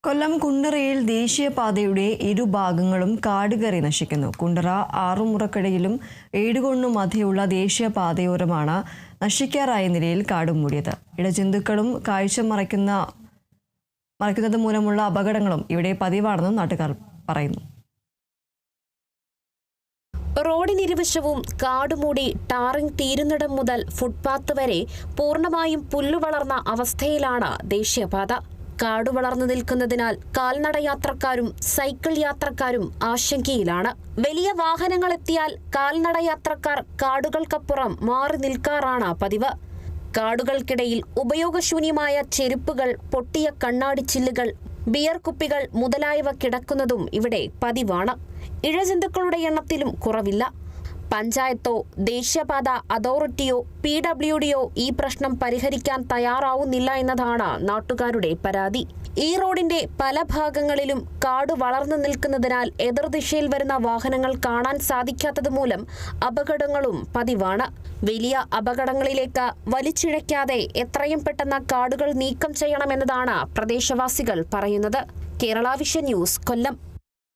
കൊല്ലം കുണ്ടറയിൽ ദേശീയപാതയുടെ ഇരുഭാഗങ്ങളും കാടുകയറി നശിക്കുന്നു. കുണ്ടറ ആറുമുറക്കടയിലും ഏടുകൊണ്ണും മധ്യയുള്ള ദേശീയപാതയോരമാണ് നശിക്കാറായ നിലയിൽ കാട് മൂടിയത്. ഇടജന്തുക്കളും കാഴ്ച മറയ്ക്കുന്നത് മൂലമുള്ള അപകടങ്ങളും ഇവിടെ പതിവാണെന്നും നാട്ടുകാർ പറയുന്നു. റോഡിനിരുവശവും കാടുമൂടി ടാറിംഗ് തീരുന്നിടം മുതൽ ഫുട്പാത്ത് വരെ പൂർണ്ണമായും പുല്ലുവളർന്ന അവസ്ഥയിലാണ് ദേശീയപാത. കാടു വളർന്നു നിൽക്കുന്നതിനാൽ കാൽനടയാത്രക്കാരും സൈക്കിൾ യാത്രക്കാരും ആശങ്കയിലാണ്. വലിയ വാഹനങ്ങൾ എത്തിയാൽ കാൽനടയാത്രക്കാർ കാടുകൾക്കപ്പുറം മാറി നിൽക്കാറാണ് പതിവ്. കാടുകൾക്കിടയിൽ ഉപയോഗശൂന്യമായ ചെരുപ്പുകൾ, പൊട്ടിയ കണ്ണാടിച്ചില്ലുകൾ, ബിയർ കുപ്പികൾ മുതലായവ കിടക്കുന്നതും ഇവിടെ പതിവാണ്. ഇഴജന്തുക്കളുടെ എണ്ണത്തിലും കുറവില്ല. പഞ്ചായത്തോ ദേശീയപാത അതോറിറ്റിയോ PWDയോ ഈ പ്രശ്നം പരിഹരിക്കാൻ തയ്യാറാവുന്നില്ല എന്നതാണ് നാട്ടുകാരുടെ പരാതി. ഈ റോഡിന്റെ പല ഭാഗങ്ങളിലും കാട് വളർന്നു നിൽക്കുന്നതിനാൽ എതിർദിശയിൽ വരുന്ന വാഹനങ്ങൾ കാണാൻ സാധിക്കാത്തത് മൂലം അപകടങ്ങളും പതിവാണ്. വലിയ അപകടങ്ങളിലേക്ക് വലിച്ചിഴയ്ക്കാതെ എത്രയും പെട്ടെന്ന് കാടുകൾ നീക്കം ചെയ്യണമെന്നതാണ് പ്രദേശവാസികൾ പറയുന്നത്. കേരള വിഷൻ ന്യൂസ്, കൊല്ലം.